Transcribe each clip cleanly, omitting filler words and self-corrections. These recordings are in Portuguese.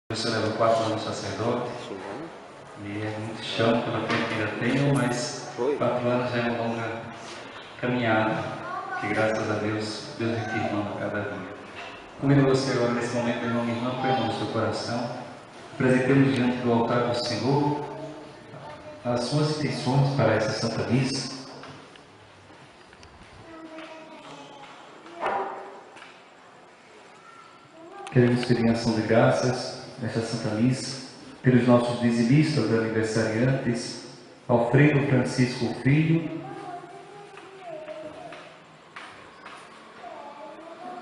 Você leva 4 anos sacerdote e é muito chão pela tempo que ainda tenho, mas 4 anos já é uma longa caminhada, que graças a Deus vai firmando a cada dia. Convido você agora nesse momento, meu irmão e irmã, para o seu coração. Apresentemos diante do altar do Senhor as suas intenções para essa Santa Missa. Queremos pedir ação de graças nesta Santa Missa, pelos nossos dizimistas aniversariantes, Alfredo Francisco Filho,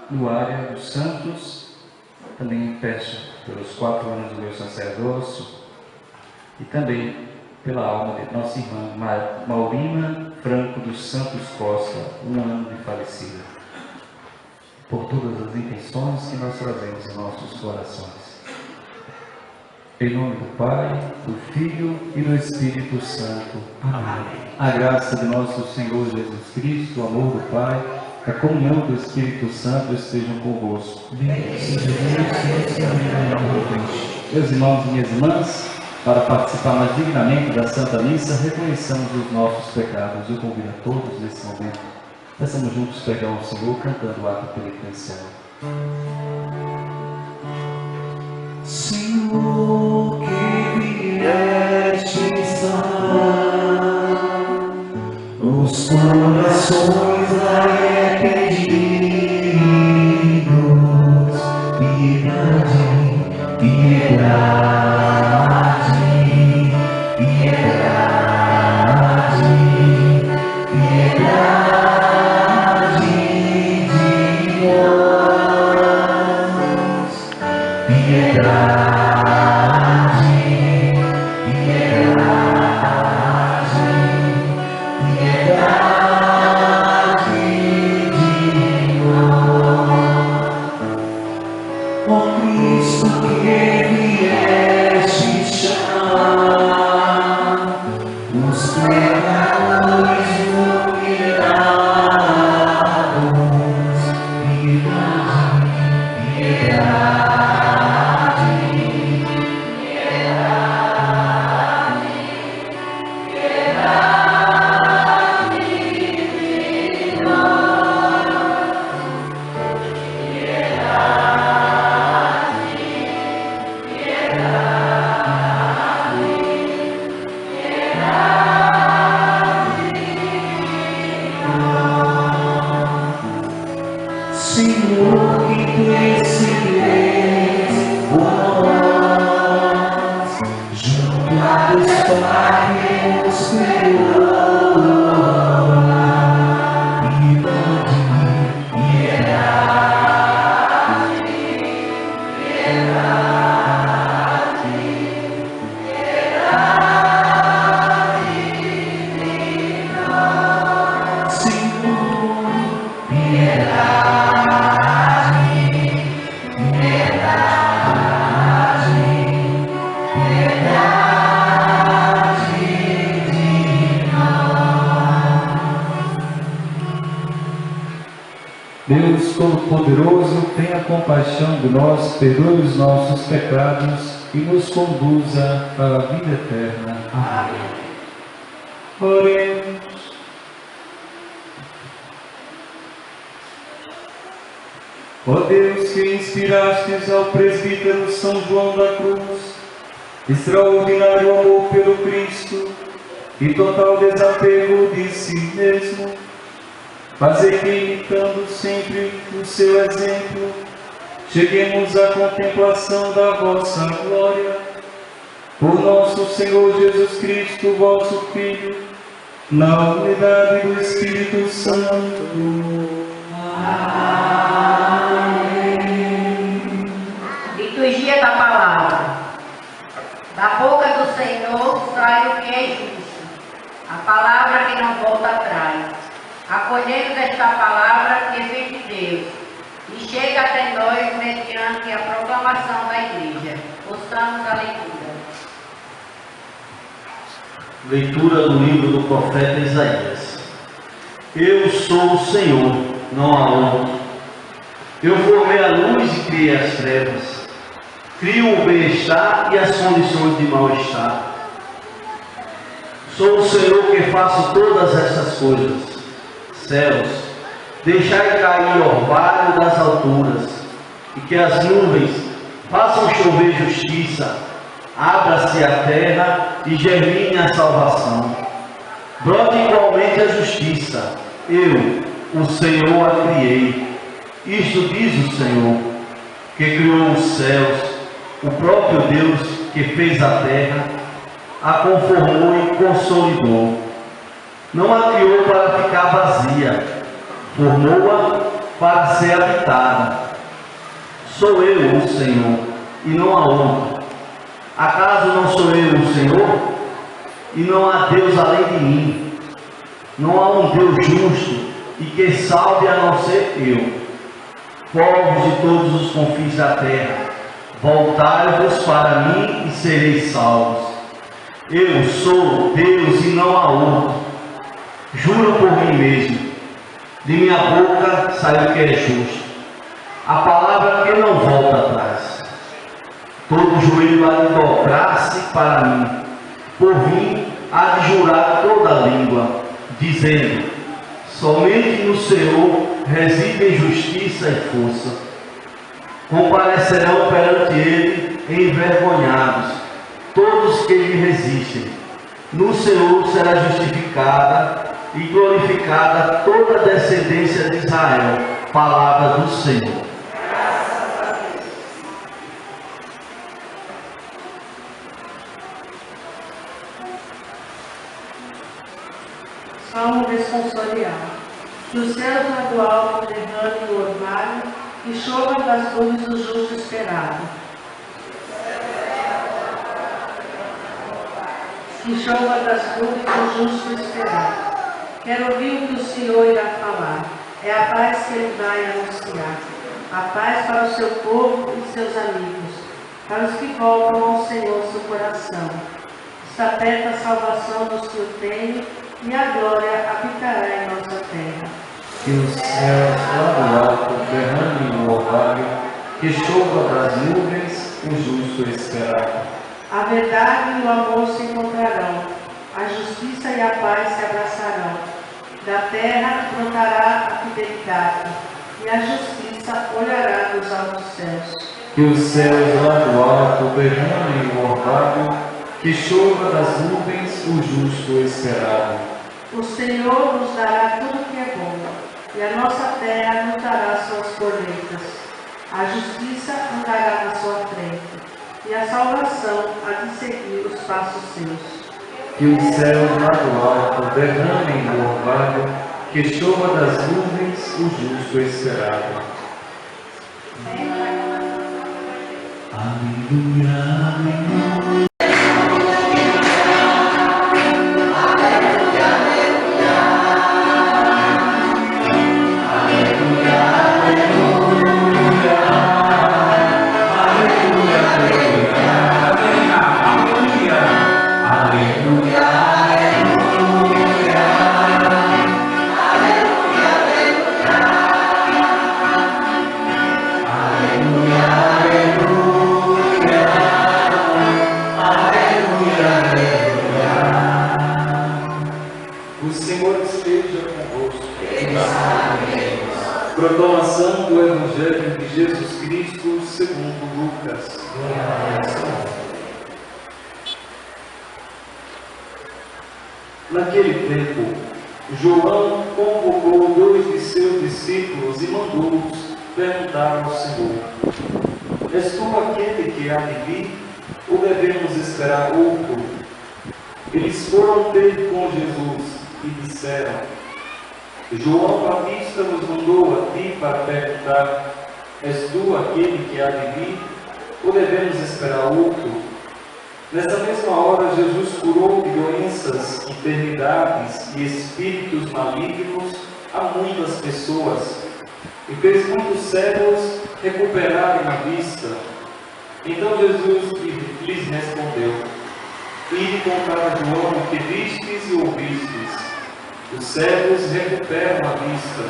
Luária dos Santos, também peço pelos 4 anos do meu sacerdócio, e também pela alma de nossa irmã Maurina Franco dos Santos Costa, 1 ano de falecida, por todas as intenções que nós trazemos em nossos corações. Em nome do Pai, do Filho e do Espírito Santo. Amém. A graça de nosso Senhor Jesus Cristo, o amor do Pai, a comunhão do Espírito Santo estejam convosco. Meus irmãos e minhas irmãs, para participar mais dignamente da Santa Missa, reconheçamos os nossos pecados. Eu convido a todos nesse momento. Peçamos juntos perdão ao Senhor, cantando o ato penitencial. Senhor, que vieste sanar os corações arrependidos, piedade, piedade, piedade, piedade de nós, piedade, piedade, piedade de nós. Ó Cristo que vieste chamar os pecadores humilhados, piedade, piedade, piedade de nós, piedade, piedade, piedade. Senhor, que decides por nós, junto a Deus Pai que nos criou, piedade, piedade, piedade, piedade de nós. Senhor, piedade, piedade, piedade de nós. Deus Todo-Poderoso, tenha compaixão de nós, perdoe os nossos pecados e nos conduza para a vida eterna. Amém. Oremos. Ó Deus, que inspirastes ao presbítero São João da Cruz extraordinário amor pelo Cristo e total desapego de si mesmo, fazei que, imitando sempre o seu exemplo, cheguemos à contemplação da vossa glória. Por nosso Senhor Jesus Cristo, vosso Filho, na unidade do Espírito Santo. Amém. Liturgia da Palavra. Da boca do Senhor sai o que é justo, a palavra que não volta atrás. Acolhemos esta palavra que vem de Deus e chega até nós mediante a proclamação da Igreja. Ouçamos a leitura. Leitura do livro do profeta Isaías. Eu sou o Senhor, não há outro. Eu formei a luz e criei as trevas. Crio o bem-estar e as condições de mal-estar. Sou o Senhor que faço todas essas coisas. Céus, deixai cair orvalho das alturas, e que as nuvens façam chover justiça. Abra-se a terra e germine a salvação. Brote igualmente a justiça. Eu, o Senhor, a criei. Isto diz o Senhor, que criou os céus, o próprio Deus que fez a terra, a conformou e consolidou. Não a criou para ficar vazia, formou-a para ser habitada. Sou eu, o Senhor, e não há outro. Acaso não sou eu, o Senhor? E não há Deus além de mim. Não há um Deus justo e que salve a não ser eu. Povos de todos os confins da terra, voltai-vos para mim e sereis salvos. Eu sou Deus e não há outro. Juro por mim mesmo. De minha boca sai o que é justo. A palavra que não volta atrás. Todo joelho há de dobrar-se para mim. Por mim há de jurar toda a língua, dizendo: somente no Senhor residem justiça e força. Comparecerão perante Ele envergonhados todos que lhe resistem. No Senhor será justificada e glorificada toda a descendência de Israel. Palavra do Senhor. Salmo responsorial. Que os céus lá do alto derramem o orvalho e chova das nuvens do justo esperado. Que chova das nuvens do justo esperado. Quero ouvir o que o Senhor irá falar. É a paz que Ele vai anunciar. A paz para o seu povo e seus amigos, para os que voltam ao Senhor seu coração. Está perto a salvação dos que o temem, e a glória habitará em nossa terra. Que os céus lá do alto derramem o orvalho, que chova das nuvens o justo esperado. A verdade e o amor se encontrarão, a justiça e a paz se abraçarão. Da terra brotará a fidelidade, e a justiça olhará dos altos céus. Que os céus lá do alto derramem o orvalho, que chova das nuvens o justo esperado. O Senhor nos dará tudo que é bom, e a nossa terra nos dará suas colheitas. A justiça andará na sua frente, e a salvação há de seguir os passos seus. Que os céus lá do alto derramem o orvalho, que chova das nuvens o justo esperado. Aleluia, aleluia. Proclamação do Evangelho de Jesus Cristo segundo Lucas. Naquele tempo, João convocou 2 de seus discípulos e mandou-os perguntar ao Senhor: és tu aquele que há de vir, ou devemos esperar outro? Eles foram ter com Jesus e disseram: João Batista nos mandou a ti para perguntar: és tu aquele que há de vir, ou devemos esperar outro? Nessa mesma hora, Jesus curou de doenças, enfermidades e espíritos malignos a muitas pessoas, e fez muitos cegos recuperarem a vista. Então Jesus lhes respondeu: ide contar a João o que vistes e ouvistes. Os cegos recuperam a vista,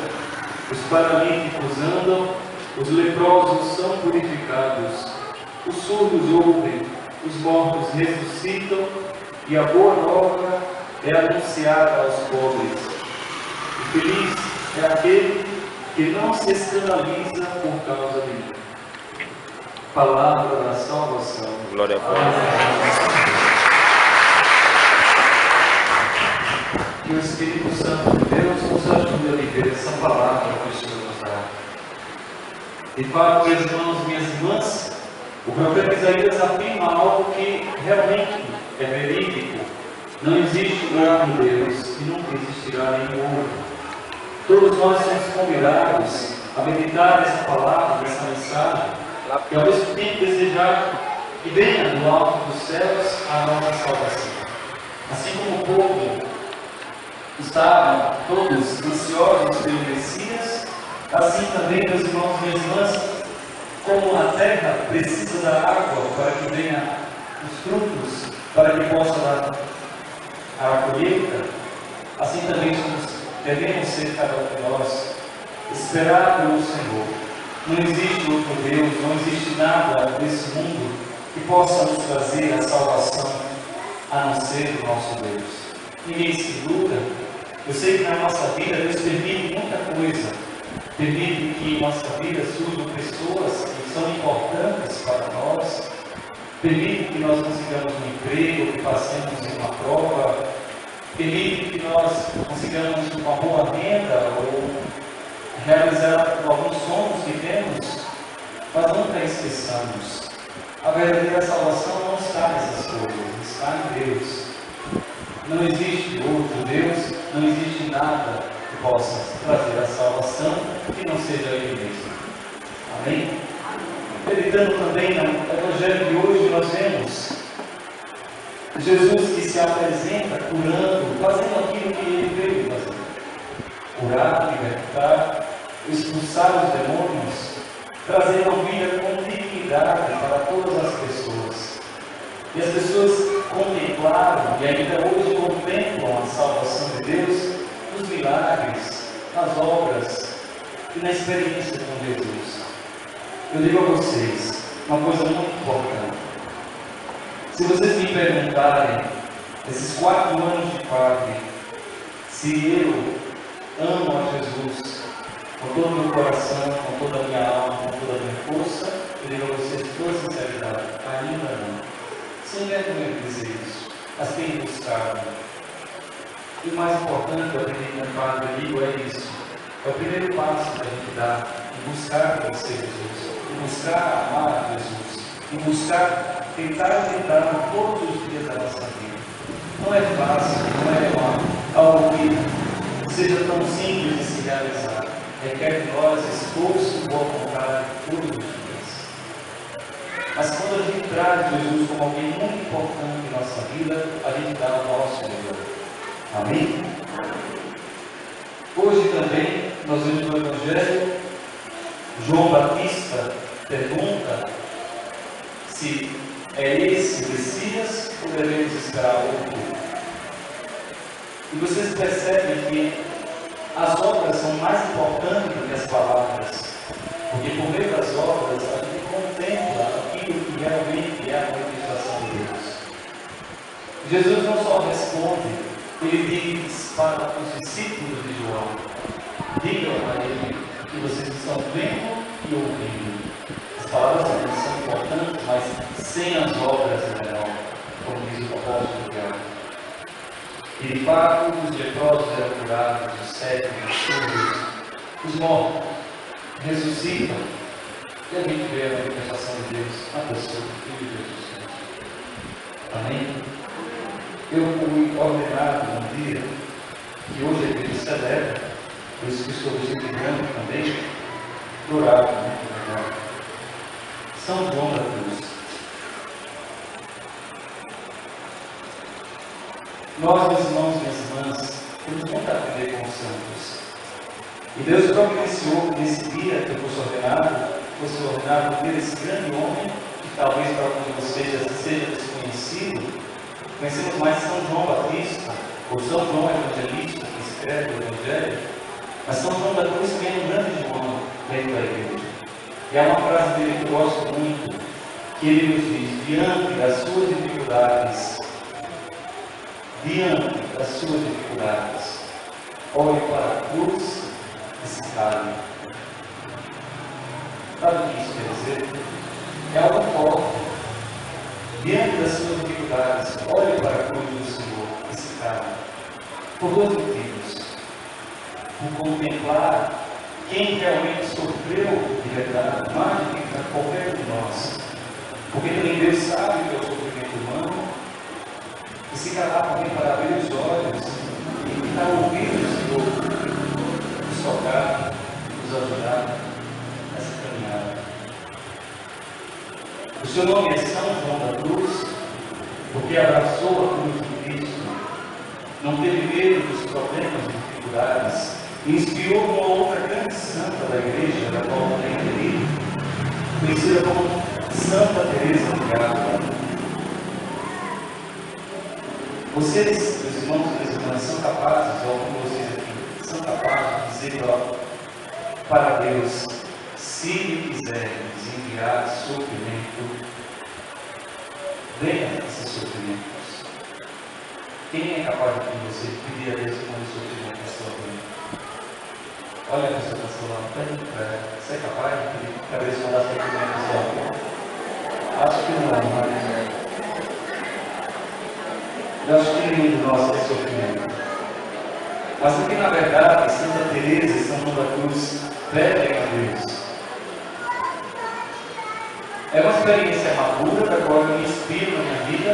os paralíticos andam, os leprosos são purificados, os surdos ouvem, os mortos ressuscitam e a boa nova é anunciada aos pobres. E feliz é aquele que não se escandaliza por causa de mim. Palavra da salvação. Glória a Deus. Que o Espírito Santo de Deus nos ajude a viver essa palavra que o Senhor nos dá. De fato, meus irmãos, minhas irmãs, o profeta Isaías afirma algo que realmente é verídico. Não existe um outro Deus e nunca existirá nenhum outro. Todos nós somos convidados a meditar nessa palavra, nessa mensagem, e ao mesmo tempo desejar que venha do alto dos céus a nossa salvação. Assim como o povo estavam todos ansiosos pelo Messias, assim também, meus irmãos e minhas irmãs, como a terra precisa da água para que venha os frutos, para que possa dar a colheita, assim também devemos ser cada um de nós, esperar pelo Senhor. Não existe outro Deus, não existe nada nesse mundo que possa nos trazer a salvação a não ser o nosso Deus. Ninguém se iluda. Eu sei que na nossa vida Deus permite muita coisa. Permite que em nossa vida surjam pessoas que são importantes para nós. Permite que nós consigamos um emprego, que passemos em uma prova. Permite que nós consigamos uma boa renda ou realizar alguns sonhos que temos. Mas nunca esqueçamos. A verdadeira salvação não está nessas coisas, está em Deus. Não existe outro Deus, não existe nada que possa trazer a salvação que não seja Ele mesmo. Amém? Meditando também no Evangelho de hoje, nós vemos Jesus que se apresenta curando, fazendo aquilo que Ele veio fazer. Curar, libertar, expulsar os demônios, trazer uma vida com dignidade para todas as pessoas. E as pessoas contemplaram e ainda hoje contemplam a salvação de Deus nos milagres, nas obras e na experiência com Jesus. Eu digo a vocês uma coisa muito importante. Se vocês me perguntarem, esses 4 anos de padre, se eu amo a Jesus com todo o meu coração, com toda a minha alma, com toda a minha força, eu digo a vocês com toda sinceridade, ainda não. Sem vergonha de dizer isso, mas tenho buscado. E o mais importante, eu aprendi com o padre amigo, é isso. É o primeiro passo que a gente dá em buscar conhecer Jesus, em buscar amar a Jesus, em buscar tentar lidar todos os dias da nossa vida. Não é fácil, não é algo que seja tão simples de se realizar. Requer de nós esforço e boa vontade todos os dias. Mas quando a gente traz Jesus como alguém muito importante em nossa vida, a gente dá o nosso melhor. Amém? Hoje também, nós vemos no Evangelho, João Batista pergunta se é esse o Messias ou devemos esperar outro. E vocês percebem que as obras são mais importantes do que as palavras, porque por meio das obras a gente contempla aquilo que realmente é a manifestação de Deus. Jesus não só responde, ele diz para os discípulos de João: digam a ele que vocês estão vendo e ouvindo. As palavras também são importantes, mas sem as obras é menor, como diz o apóstolo Tiago. E de fato, os leprosos eram curados, os cegos, os surdos, os mortos ressuscitam. E a gente vê a manifestação de Deus na pessoa do Filho de Jesus Cristo. Amém? Eu fui ordenado um dia, que hoje a igreja celebra, por isso que estou vestindo também, dourado, São João da Cruz. Nós, meus irmãos e minhas irmãs, temos muito a aprender com os santos. E Deus providenciou que nesse dia que eu fosse ordenado por esse grande homem, que talvez para alguns de vocês seja desconhecido. Conhecemos mais São João Batista, ou São João Evangelista, que escreve o Evangelho, mas São João da Cruz tem um grande irmão dentro da igreja. E há uma frase dele que eu gosto muito, que ele nos diz, diante das suas dificuldades, olhe para a cruz e se cale. Sabe o que isso quer dizer? É algo forte. Diante das suas dificuldades, olhe para a cruz do Senhor e se cale. Por dois motivos. Por contemplar quem realmente sofreu de verdade, mais do que qualquer um de nós. Porque também Deus sabe que é o sofrimento humano, e se calar também para abrir os olhos e tentar ouvir o Senhor, nos tocar, nos ajudar nessa caminhada. O seu nome é São João da Cruz, porque abraçou a cruz de Cristo, não teve medo dos problemas e dificuldades, e inspirou uma outra grande santa da igreja, da qual eu tenho lido, conhecida como Santa Teresa de Ávila. Vocês, meus irmãos e minhas irmãs, são capazes, ou alguns de vocês aqui, são capazes de dizer para Deus, se lhe quiseres enviar sofrimento, venha esses sofrimentos. Quem é capaz de você pedir a Deus como sofrimento na sua vida? Olha a pessoa que está lá, pede para ela. Você é capaz de pedir para Deus mandar sofrimento na sua vida? Acho que não, mas eu acho que nenhum de nós tem sofrimento. Mas porque na verdade Santa Teresa e São João da Cruz pedem a Deus. É uma experiência madura da qual eu me inspiro na minha vida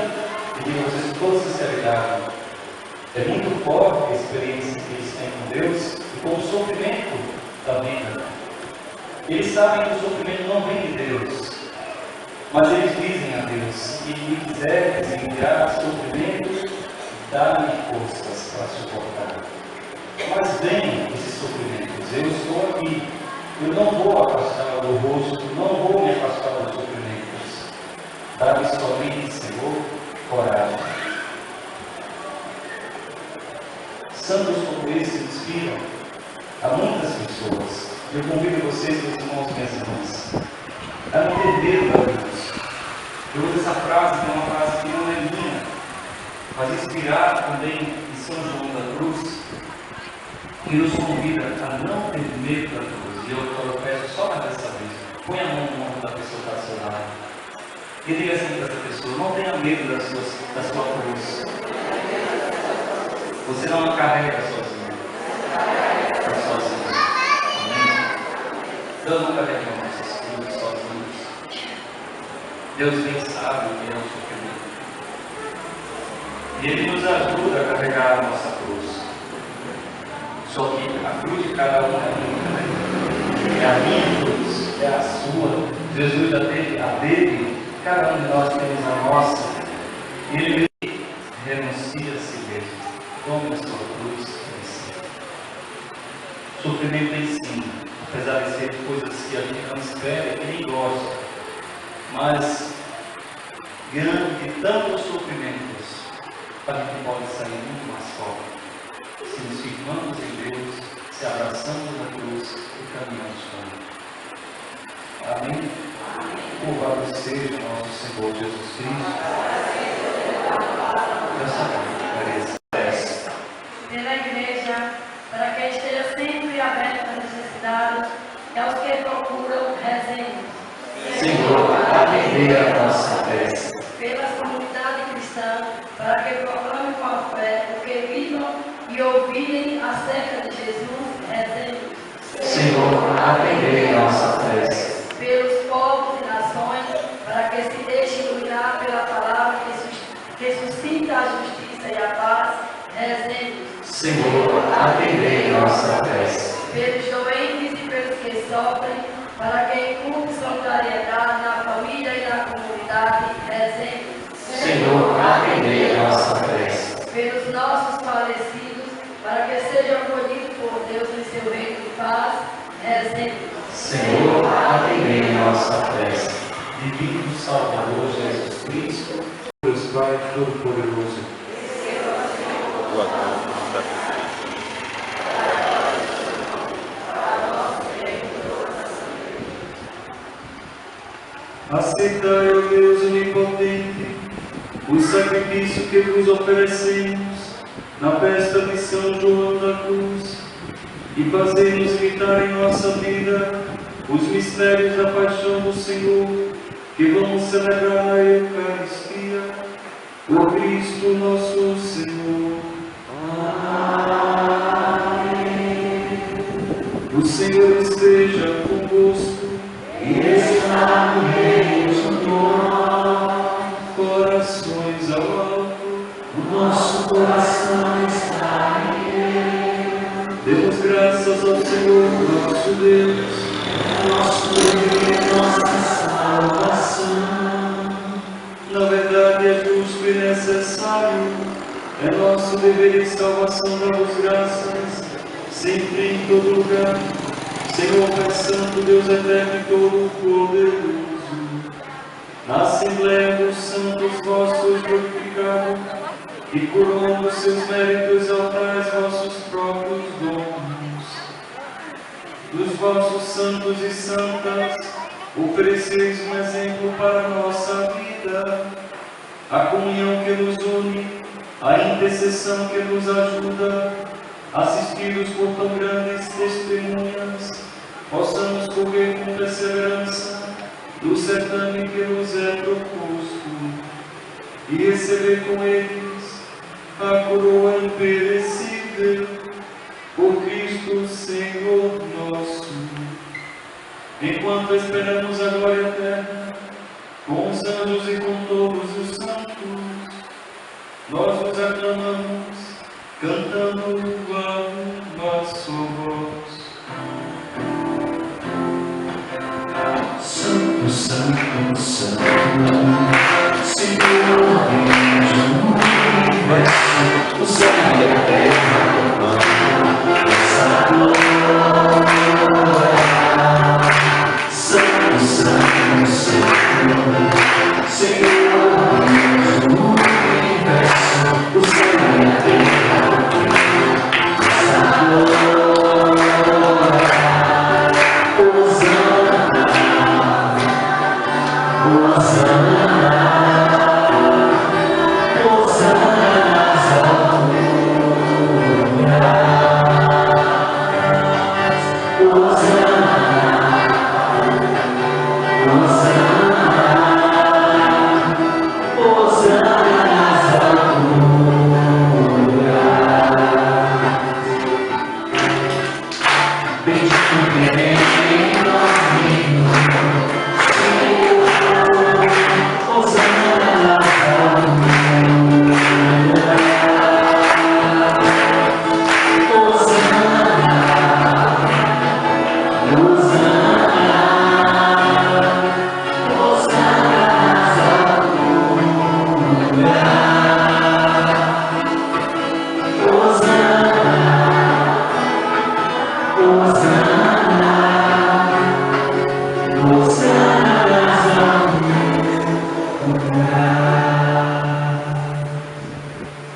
e digo a vocês com toda sinceridade. É muito forte a experiência que eles têm com Deus e com o sofrimento da vida. Eles sabem que o sofrimento não vem de Deus, mas eles dizem a Deus, se me quiseres enviar sofrimentos, dá-me forças para suportar. Mas vem esses sofrimentos, eu estou aqui, eu não vou afastar do rosto, não vou me afastar dos sofrimentos. Dá-me somente, Senhor, coragem. Santos como esse inspiram a muitas pessoas. Eu convido vocês, meus irmãos e minhas irmãs, a não ter medo da cruz. Eu uso essa frase, que é uma frase que não é minha, mas inspirada também em São João da Cruz, que nos convida a não ter medo da cruz. E eu peço só mais dessa vez, põe a mão no ombro da pessoa que está ao seu lado e diga assim para essa pessoa, não tenha medo da sua cruz. Você não a carrega sozinho. Está sozinho. Amém? Deus não carrega nossas cruzes sozinhos. Deus bem sabe o que é o sofrimento. E Ele nos ajuda a carregar a nossa cruz. Só que a cruz de cada um é única. É a minha cruz, é a sua. Jesus já teve a dele, cada um de nós temos a nossa. E Ele renuncia a si mesmo. Tome a sua cruz em si. Sofrimento ensina, apesar de ser coisas que a gente não espera e nem gosta, mas diante de tantos sofrimentos, a gente pode sair muito mais forte, se nos firmamos em Deus, se abraçamos na cruz e caminhamos com Ele. Amém? Louvado seja nosso Senhor Jesus Cristo. Essa clareza. Pela igreja, para que esteja sempre aberta às necessidades e aos que procuram rezemos. Senhor, atendei a nossa prece. Pela comunidade cristã, para que proclamem com a fé o que vivam e ouvirem acerca de Jesus, rezemos. Senhor, atendei a nossa prece. Pelos povos e nações, para que se deixe iluminar pela palavra que suscita a justiça e a paz, rezemos. Senhor, atendei nossa prece. Pelos doentes e pelos que sofrem, para que incute solidariedade na família e na comunidade, rezemos. Senhor, atendei nossa prece. Pelos nossos falecidos, para que sejam acolhidos por Deus em seu reino de paz, rezemos. Senhor, atendei nossa prece. Divino Salvador Jesus Cristo, Deus Pai Todo-Poderoso. Aceitai, ó Deus onipotente, o sacrifício que vos oferecemos na festa de São João da Cruz, e fazei-nos imitar em nossa vida os mistérios da paixão do Senhor, que vamos celebrar na Eucaristia, por Cristo nosso Senhor. Amém. O Senhor esteja convosco, e está no meio de nós. Corações ao alto, o nosso coração está em Deus. Demos graças ao Senhor nosso Deus, nosso Deus e nossa salvação. Na verdade é justo e necessário, é nosso dever e salvação dar-vos graças, sempre em todo lugar. Senhor, Pai Santo, Deus eterno e todo-poderoso, na Assembleia dos Santos vossos glorificado, e coroando seus méritos altais vossos próprios dons. Dos vossos santos e santas, ofereceis um exemplo para a nossa vida, a comunhão que nos une, a intercessão que nos ajuda, assistidos por tão grandes testemunhas, possamos correr com perseverança do certame que nos é proposto e receber com eles a coroa imperecível por Cristo Senhor nosso. Enquanto esperamos a glória eterna, com os anjos e com todos os santos, nós vos aclamamos, cantando a uma só voz. Santo, Santo, Santo, Senhor do universo, o céu e a terra proclamam essa glória. Santo, Santo, Santo, Senhor do universo, o céu e a terra proclamam essa glória.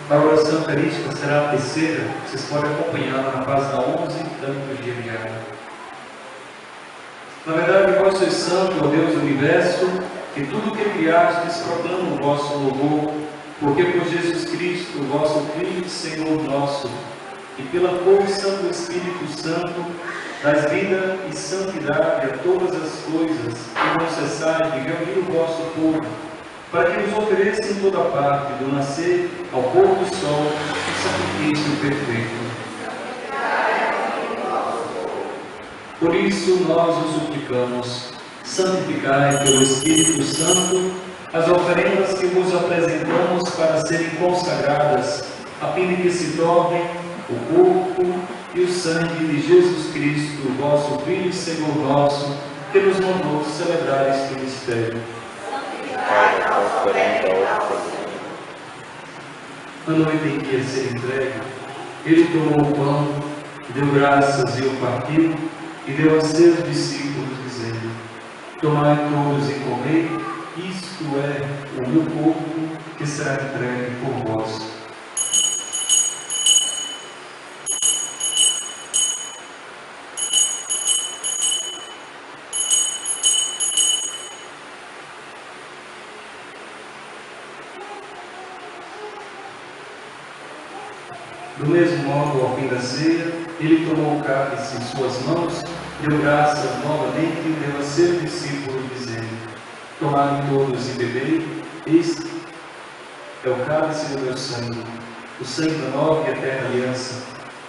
A oração eucarística será a terceira, vocês podem acompanhá-la na página 11 da liturgia diária. Na verdade, vós sois santo, ó Deus do universo, que tudo que criastes proclama o vosso louvor, porque por Jesus Cristo, vosso Filho e Senhor nosso, e pela força do Espírito Santo, dás vida e santidade a todas as coisas, e não cessais de reunir o vosso povo, para que nos ofereça em toda parte, do nascer ao pôr do sol, o sacrifício perfeito. Por isso nós vos suplicamos, santificai pelo Espírito Santo as oferendas que vos apresentamos para serem consagradas, a fim de que se tornem o corpo e o sangue de Jesus Cristo, vosso Filho e Senhor nosso, que nos mandou celebrar este mistério. Na noite em que ia ser entregue, ele tomou o pão, deu graças e o partiu, e deu a seus discípulos, dizendo: tomai todos e comei, isto é o meu corpo, que será entregue por vós. Do mesmo modo, ao fim da ceia, ele tomou o cálice em suas mãos, deu graças novamente e deu a seu discípulo, dizendo: tomai todos e bebei, este é o cálice do meu sangue, o sangue da nova e eterna aliança,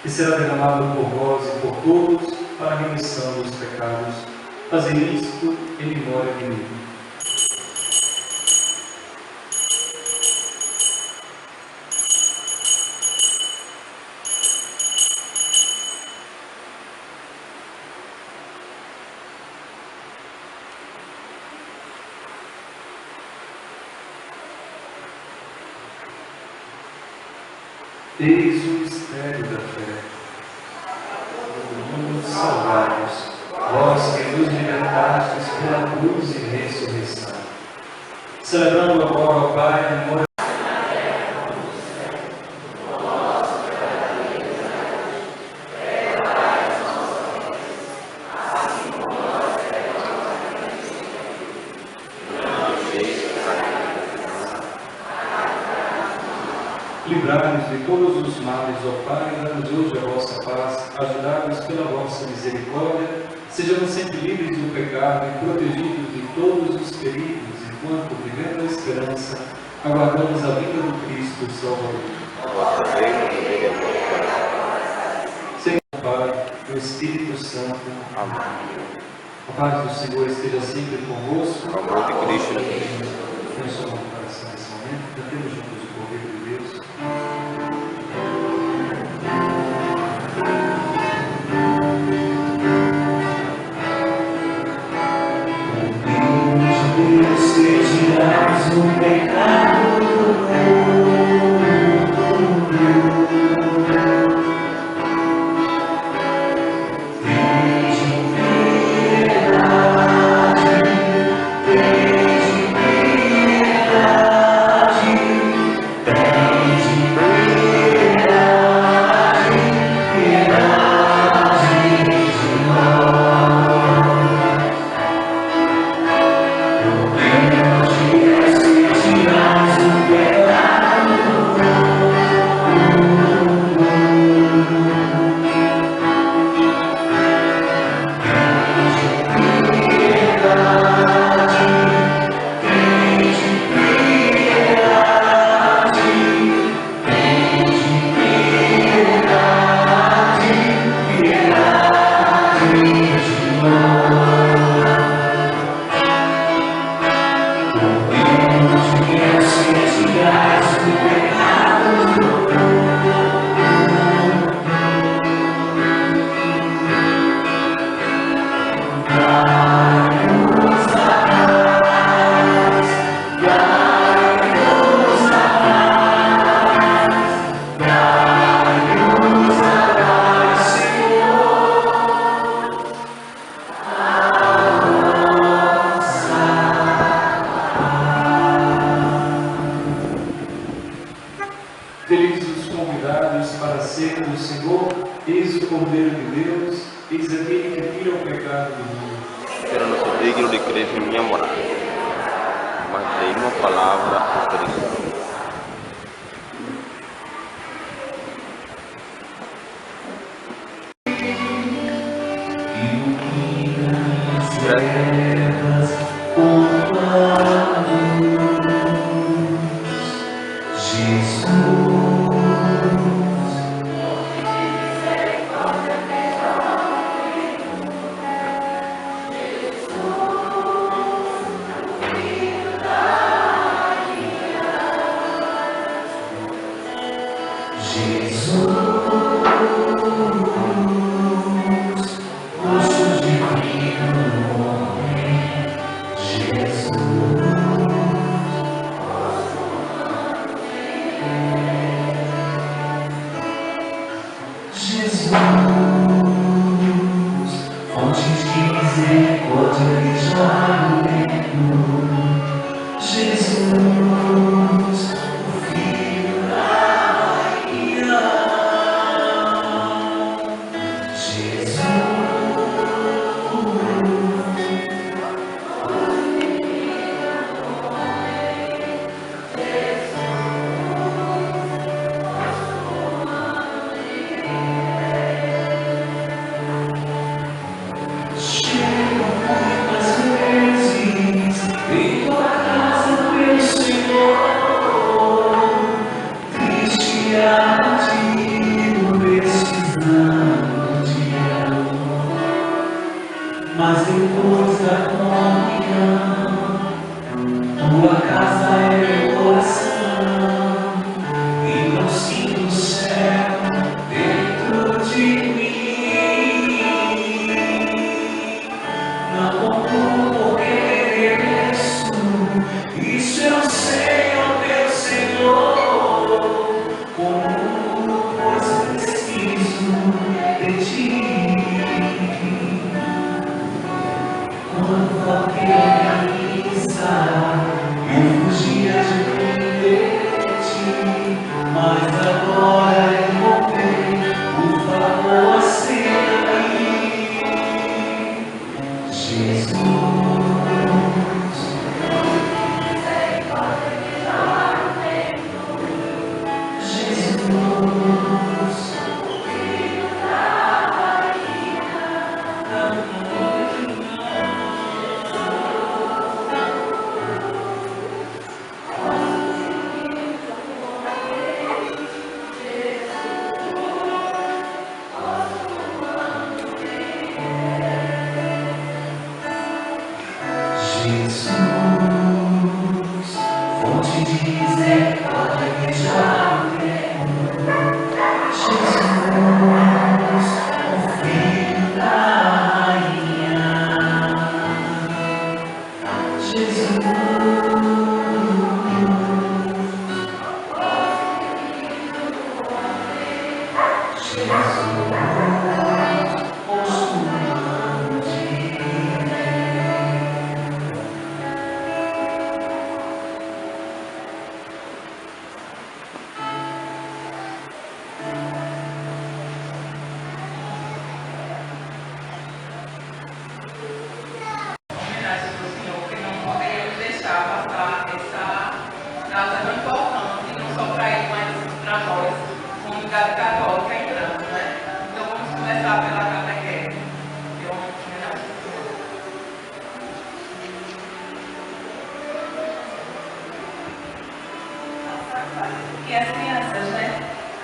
que será derramado por vós e por todos para a remissão dos pecados. Fazei isto em memória de mim. Eis o mistério da fé. Salvai-nos, vós que nos libertastes pela cruz e ressurreição. Celebrando agora, ó Pai, a memória livrai-nos de todos os males, ó Pai, dá-nos hoje a vossa paz, ajudai-nos pela vossa misericórdia, sejamos sempre livres do pecado e protegidos de todos os perigos, enquanto, vivendo a esperança, aguardamos a vinda do Cristo Salvador. Senhor Pai, o Espírito Santo. Amém. A paz do Senhor esteja sempre convosco. O amor de Cristo. Põe sua mão no coração nesse momento, cantemos juntos o convite de Deus. Deus, que tirás o pecado do mundo, tende piedade, tende piedade, tende piedade, piedade de nós. Felizes os convidados para ser do Senhor, eis o Cordeiro de Deus, eis aquele que tira o pecado do mundo. Eu não sou digno de crer em minha moral, mas dei uma palavra a Cristo. mas depois da comunhão, tua casa é meu coração, e não sinto o céu dentro de mim. Não conto porque mereço, isso eu sei, ó meu Senhor, como pois preciso de ti. Quando toquei a missa, eu fugia de ti, mas agora encontrei o favor sem mim. Jesus, Jesus, fonte de misericórdia que já tenho. Jesus, o filho da rainha. Jesus, ouço o nome de homenagem para o Senhor, que não poderíamos deixar passar essa data tão importante, não só para ele, mas para nós, comunidade católica entrando, né? Então vamos começar pela catequese. Eu amo homenagem ao Senhor. E as crianças, né?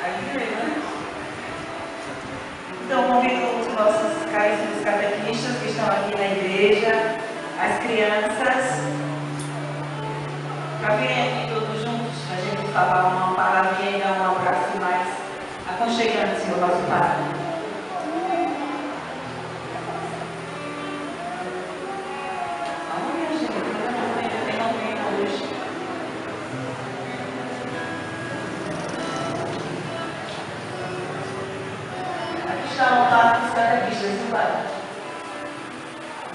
Aí veio, né? Então, convido os nossos caríssimos catequistas que estão aqui na igreja, as crianças, para virem aqui todos juntos, a gente falar uma palavrinha e dar um abraço mais aconchegante, Senhor nosso Pai. Olha, gente, tem alguém hoje. Aqui está montado os catequistas do lado.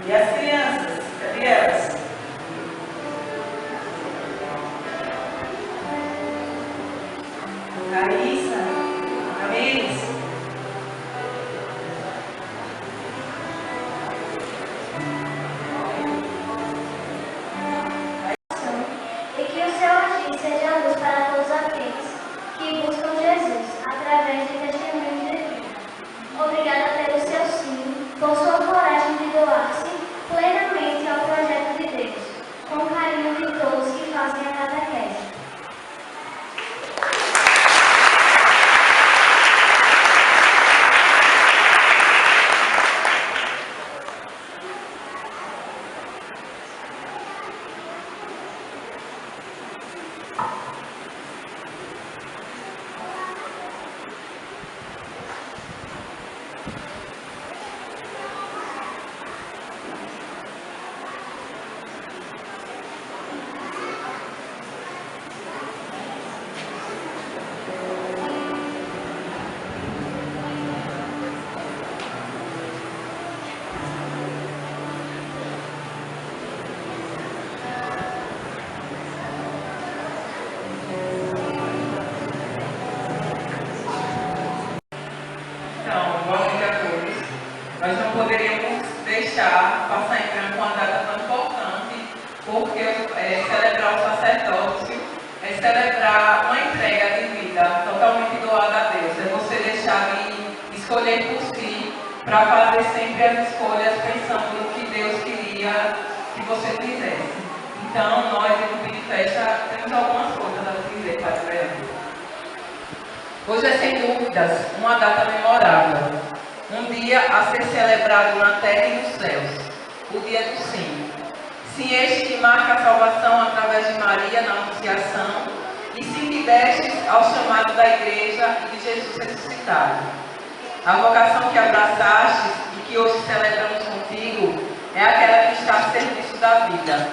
E as crianças, cadê elas? Carissa, Camila. E que o seu agir seja luz para todos aqueles que buscam Jesus através de testemunhos de vida. Obrigada pelo seu sim, por sua coragem de doar-se plenamente ao projeto de Deus, com o carinho de todos que fazem a catequese. Então, boa noite a todos. Nós não poderíamos deixar passar em branco uma data tão importante, porque celebrar o sacerdócio é celebrar uma entrega de vida totalmente doada a Deus. É você deixar de escolher por si, para fazer sempre as escolhas pensando no que Deus queria que você fizesse. Então, nós, em Clube de Festa, temos algumas coisas a dizer, Padre Leandro. Hoje é, sem dúvidas, uma data memorável. um dia a ser celebrado na terra e nos céus, o dia do sim. Sim, este que marca a salvação através de Maria na Anunciação, e sim que destes ao chamado da Igreja e de Jesus ressuscitado. A vocação que abraçaste e que hoje celebramos contigo é aquela que está a serviço da vida.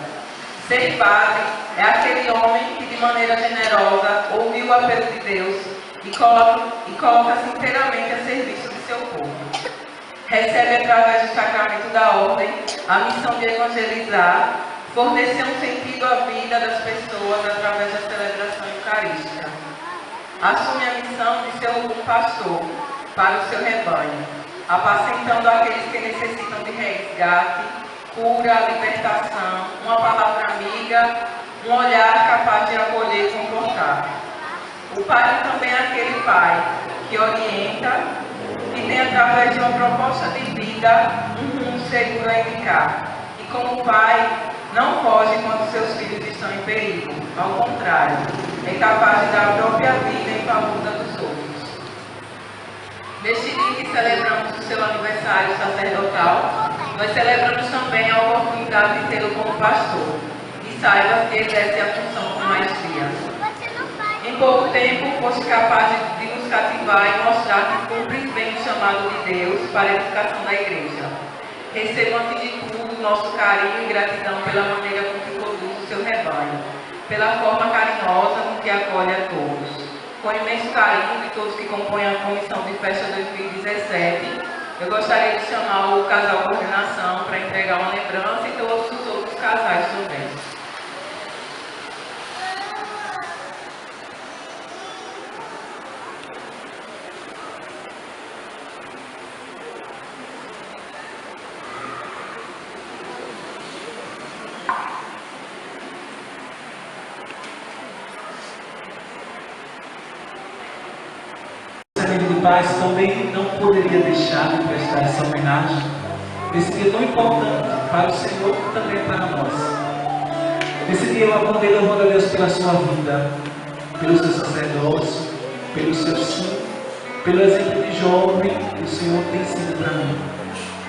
Ser padre é aquele homem que de maneira generosa ouviu o apelo de Deus e coloca-se inteiramente a serviço de seu povo. Recebe através do sacramento da ordem a missão de evangelizar, fornecer um sentido à vida das pessoas através da celebração eucarística. Assume a missão de ser um pastor para o seu rebanho, apacentando aqueles que necessitam de resgate, cura, libertação, uma palavra amiga, um olhar capaz de acolher e confortar. O pai também é aquele pai que orienta, que tem através de uma proposta de vida um rumo seguro a indicar. E como pai, não foge quando seus filhos estão em perigo. Ao contrário, é capaz de dar a própria vida em favor dos outros. Neste dia que celebramos o seu aniversário sacerdotal, nós celebramos também a oportunidade de tê-lo como pastor. E saiba que exerce a função com maestria. Em pouco tempo, foste capaz de nos cativar e mostrar que cumpres bem o chamado de Deus para a edificação da Igreja. Receba, antes de tudo, nosso carinho e gratidão pela maneira com que conduz o seu rebanho, pela forma carinhosa com que acolhe a todos. Com imenso carinho de todos que compõem a Comissão de Festa 2017, eu gostaria de chamar o casal Coordenação para entregar uma lembrança e todos os outros casais também. De paz também não poderia deixar de prestar essa homenagem nesse dia tão importante para o Senhor e também para nós. Nesse dia eu acordei louvando a Deus pela sua vida, pelo seu sacerdócio, pelo seu sim, pelo exemplo de jovem que o Senhor tem sido para mim,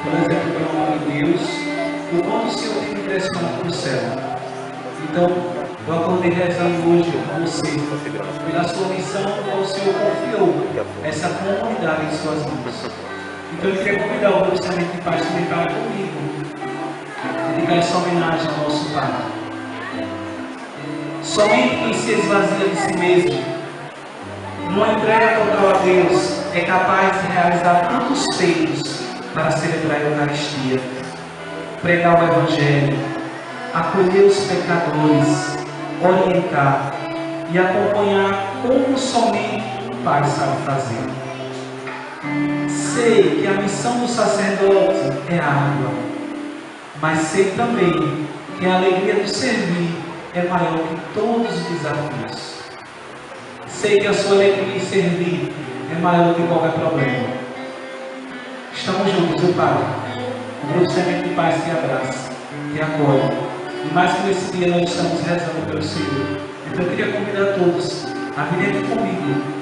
pelo exemplo do amor de Deus, o quanto o Senhor tem me direcionado para o céu. Então, eu acordei rezando hoje com você, pela sua missão, qual o Senhor confiou essa comunidade em suas mãos. Então eu queria convidar o grupo de paz também para comigo, dedicar essa homenagem ao nosso Pai. Somente quem se esvazia de si mesmo, numa entrega total a Deus, é capaz de realizar tantos feitos para celebrar a Eucaristia, pregar o Evangelho, acolher os pecadores, orientar e acompanhar como somente o Pai sabe fazer. Sei que a missão do sacerdote é árdua, mas sei também que a alegria do servir é maior que todos os desafios. Sei que a sua alegria em servir é maior que qualquer problema. Estamos juntos, meu Pai. O grupo Semente de Paz te abraça, te acolhe. E mais que nesse dia nós estamos rezando pelo Senhor. Então eu queria convidar todos a virem comigo.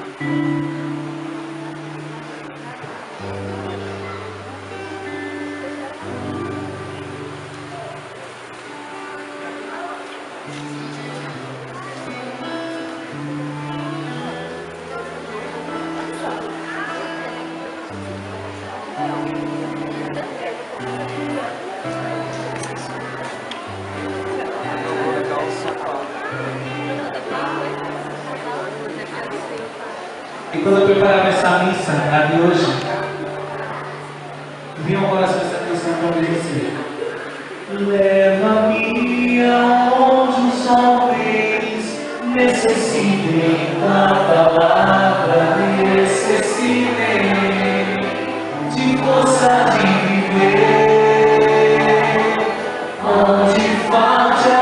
E quando eu preparava essa missa, a de hoje, vinha ao coração essa canção para dizer assim: leva-me aonde os homens necessitem da palavra, necessitem de força de viver, onde falte a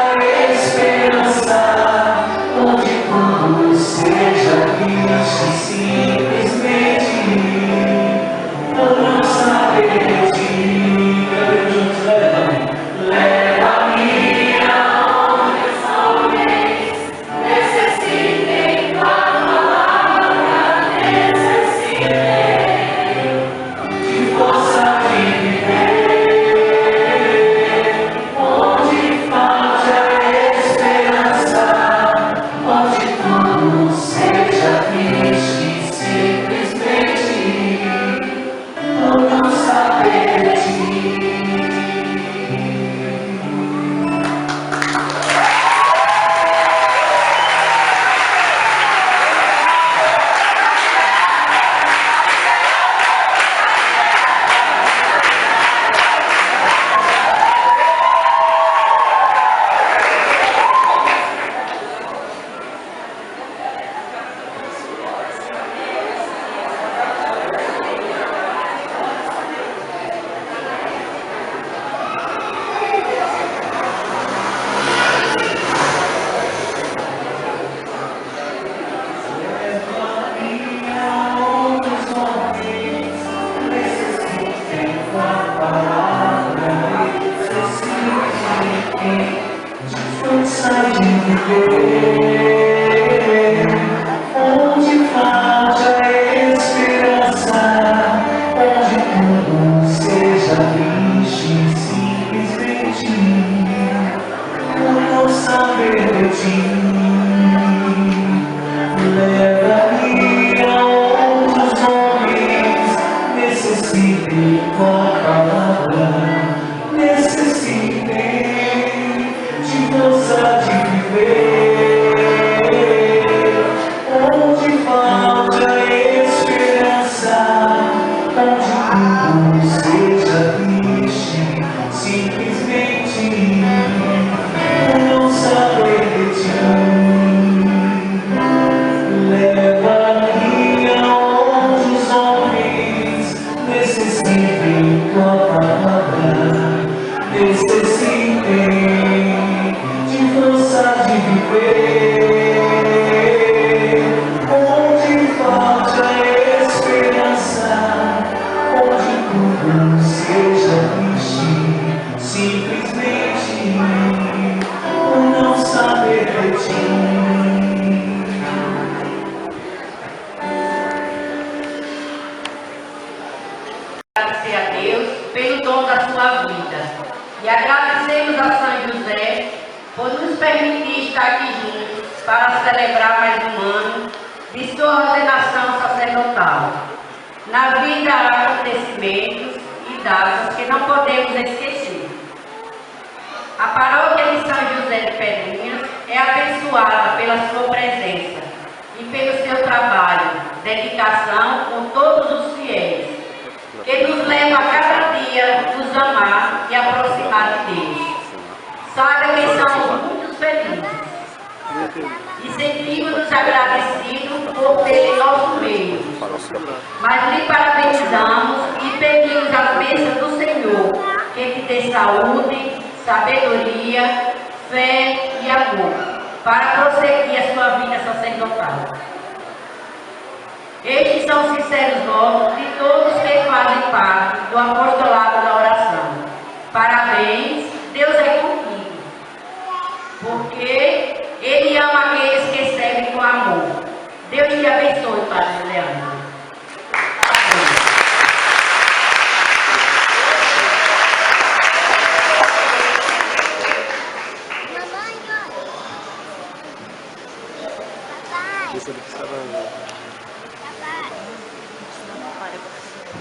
esperança, onde tudo seja triste, simplesmente por não saber de mim. Leva-me aonde os homens necessitem da palavra, viver, onde falta esperança, onde tudo seja triste, simplesmente por não saber de ti. Leva-me aonde os homens necessitem tua palavra, necessitem de força de viver, onde falta esperança, onde tudo seja triste, simplesmente por não saber de ti. Leva-me aonde os homens necessitem tua palavra, necessitem de força de viver, onde falta esperança, onde tudo seja triste, simplesmente por não saber de ti. Agradecer a Deus pelo dom da sua vida e agradecemos a São José por nos permitir estar aqui juntos para celebrar mais um ano de sua ordenação sacerdotal. Na vida há acontecimentos e datas que não podemos esquecer. A paróquia de São José de Pedrinhas é abençoada pela sua presença e pelo seu trabalho, dedicação com todos os fiéis, que nos leva a cada dia nos amar e aproximar de Deus. Saiba que somos muito felizes e sentimos-nos agradecidos por ter em nosso meio. Mas lhe parabenizamos e pedimos a bênção do Senhor, que te dê saúde, sabedoria, fé e amor, para prosseguir a sua vida sacerdotal. Estes são os sinceros votos de todos que fazem parte do apostolado da oração. Parabéns, Deus é contigo, porque Ele ama aqueles que servem com amor. Deus te abençoe, Padre Leandro.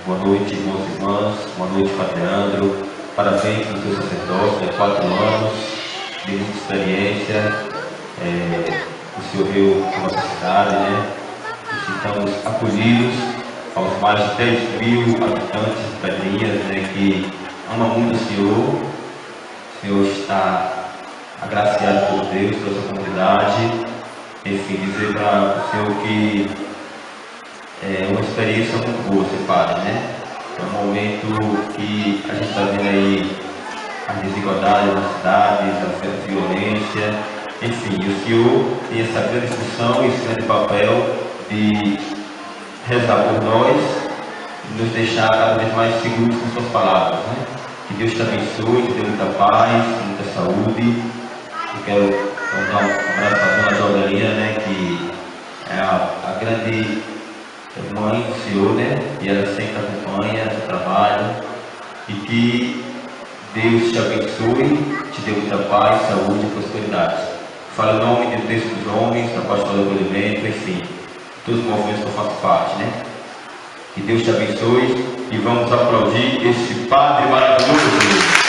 Boa noite, irmãos e irmãs. Boa noite, Padre Leandro. Parabéns pelo seu sacerdócio, 4 anos de muita experiência. O senhor veio para a nossa cidade, né? Nos sintamos acolhidos aos mais de 10.000 habitantes de Pedrinhas, né? Que amam muito o senhor. O senhor está agraciado por Deus, pela sua comunidade. Enfim, dizer para o senhor que é uma experiência muito boa ser padre, né? É um momento que a gente está vendo aí as desigualdades na cidade, a violência, enfim, o senhor tem essa grande função e esse grande papel de rezar por nós e nos deixar cada vez mais seguros com suas palavras, né? Que Deus te abençoe, te dê muita paz, muita saúde. Eu quero dar um abraço para a dona Jorgelina, né? Que é a grande mãe do senhor, né? E ela sempre acompanha o trabalho. E que Deus te abençoe, te dê muita paz, saúde e prosperidade. Fala o nome de Deus dos homens, da pastoral do alimento, enfim, todos os movimentos que eu faço parte, né? Que Deus te abençoe e vamos aplaudir este Padre maravilhoso.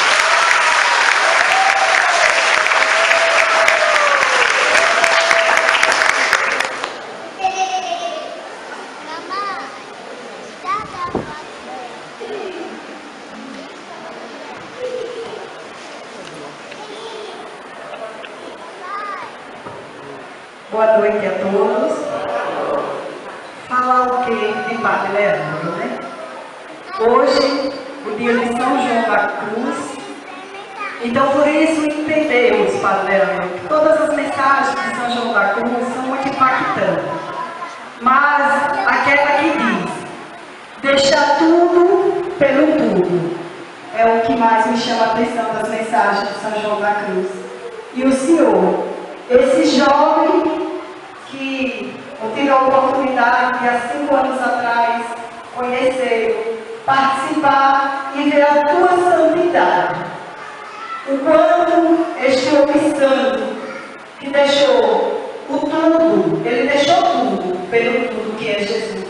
Boa noite a todos. Falar o que de Padre Leandro, né? Hoje, o dia de São João da Cruz. Então, por isso, entendemos, Padre Leandro, que todas as mensagens de São João da Cruz são muito impactantes. Mas, aquela que diz, deixar tudo pelo tudo, é o que mais me chama a atenção das mensagens de São João da Cruz. E o Senhor, esse jovem que eu tive a oportunidade de, há 5 anos atrás, conhecer, participar e ver a tua santidade. O quanto este homem santo, que deixou o tudo, ele deixou tudo pelo tudo que é Jesus,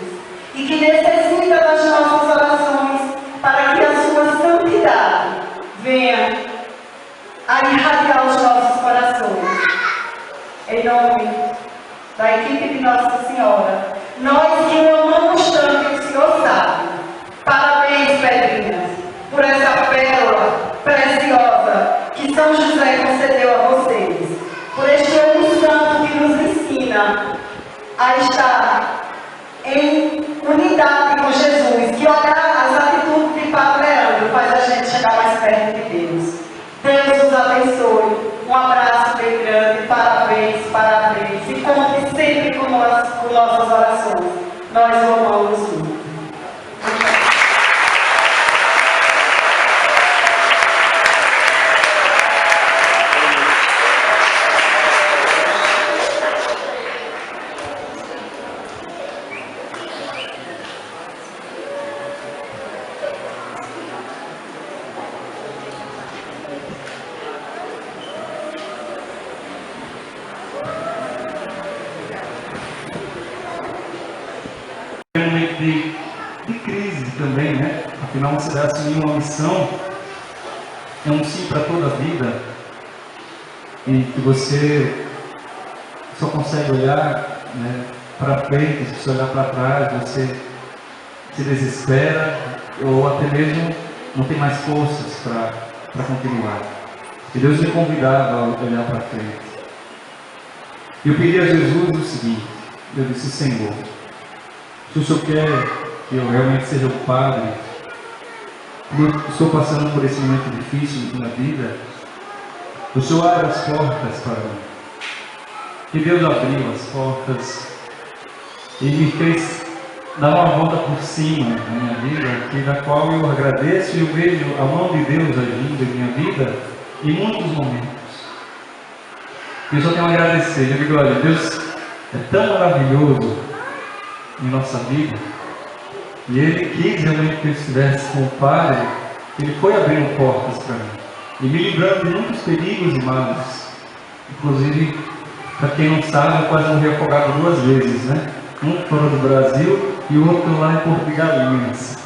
e que necessita das nossas orações para que a sua santidade venha a irradiar os nossos corações. Em nome da equipe de Nossa Senhora, nós que o amamos tanto, que o Senhor sabe. Parabéns, Pedrinhas, por essa pérola preciosa que São José concedeu a vocês, por este homem santo que nos ensina a estar em unidade com Jesus, que olhar as atitudes de Padre Leandro faz a gente chegar mais perto de Deus. Deus os abençoe. Um abraço bem grande, parabéns, parabéns. E conte sempre com nossas orações. Nós o amamos muito. De crise também, né? Afinal, você vai assumir uma missão, é um sim para toda a vida, e que você só consegue olhar, né, para frente. Se você olhar para trás, você se desespera, ou até mesmo não tem mais forças para continuar. E Deus me convidava a olhar para frente. E eu pedi a Jesus o seguinte, eu disse: Senhor, se o Senhor quer que eu realmente seja o padre, eu estou passando por esse momento difícil na vida, o Senhor abre as portas para mim. E Deus abriu as portas e me fez dar uma volta por cima na minha vida, que da qual eu agradeço, e eu vejo a mão de Deus agindo em minha vida em muitos momentos. Eu só tenho a agradecer. Eu digo: olha, Deus é tão maravilhoso em nossa vida, e Ele quis realmente que eu estivesse com o Padre. Ele foi abrindo portas para mim e me livrando de muitos perigos e males. Inclusive, para quem não sabe, eu quase morri afogado 2 vezes, né? Um fora do Brasil e o outro lá em Porto de Galinhas.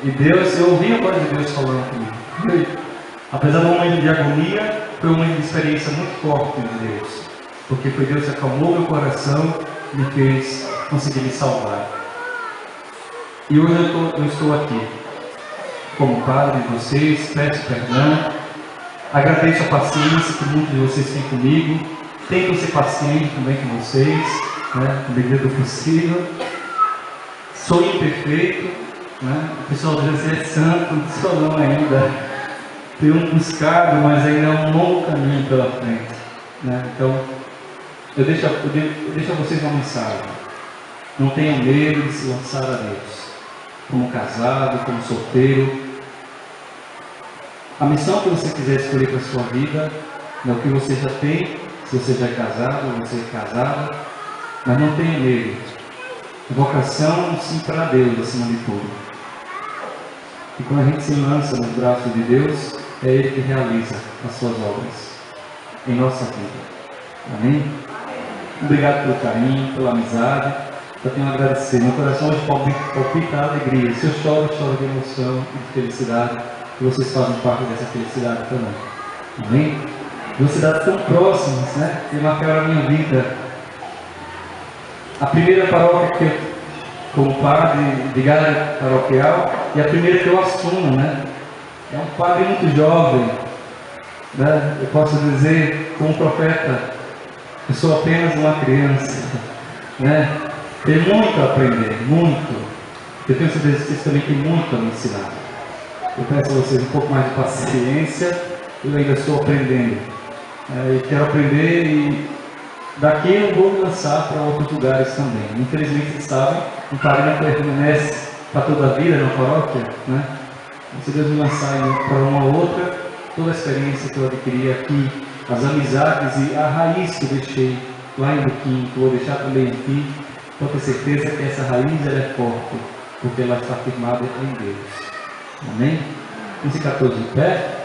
E Deus, eu ouvi a voz de Deus falando comigo. Apesar do momento de agonia, foi um momento de experiência muito forte de Deus, porque foi Deus que acalmou meu coração e me fez conseguir me salvar. E hoje eu estou aqui como padre de vocês. Peço perdão, agradeço a paciência que muitos de vocês têm comigo. Tento ser paciente também com vocês, né, na medida do possível. Sou imperfeito, né? O pessoal diz assim: é santo, não sou não ainda. Tenho buscado, mas ainda é um longo caminho pela frente, né? Então, eu deixo a vocês uma mensagem: não tenham medo de se lançar a Deus, como casado, como solteiro. A missão que você quiser escolher para a sua vida é o que você já tem, se você já é casado ou você é casada, mas não tenha medo. A vocação, sim, para Deus acima de tudo. E quando a gente se lança nos braços de Deus, é Ele que realiza as suas obras em nossa vida. Amém? Obrigado pelo carinho, pela amizade. Eu tenho a agradecer. Meu coração hoje palpita a alegria. Se eu choro de emoção e de felicidade, que vocês fazem parte dessa felicidade também. Amém? Duas cidades tão próximas, né? Que marcaram a minha vida. A primeira paróquia que eu, como padre de galera paroquial, e a primeira que eu assumo, né? É um padre muito jovem, né? Eu posso dizer, como profeta, eu sou apenas uma criança, né? Tem muito a aprender, muito. Eu tenho certeza que vocês também têm muito a me ensinar. Eu peço a vocês um pouco mais de paciência, eu ainda estou aprendendo. E quero aprender, e daqui eu vou me lançar para outros lugares também. Infelizmente, vocês sabem, o padre não permanece para toda a vida na paróquia, né? Se Deus me lançar para uma outra, toda a experiência que eu adquiri aqui as amizades e a raiz que eu deixei lá em Buquim, que eu vou deixar também aqui, pode ter certeza que essa raiz ela é forte, porque ela está firmada em Deus. Amém? 15 e 14 de pé.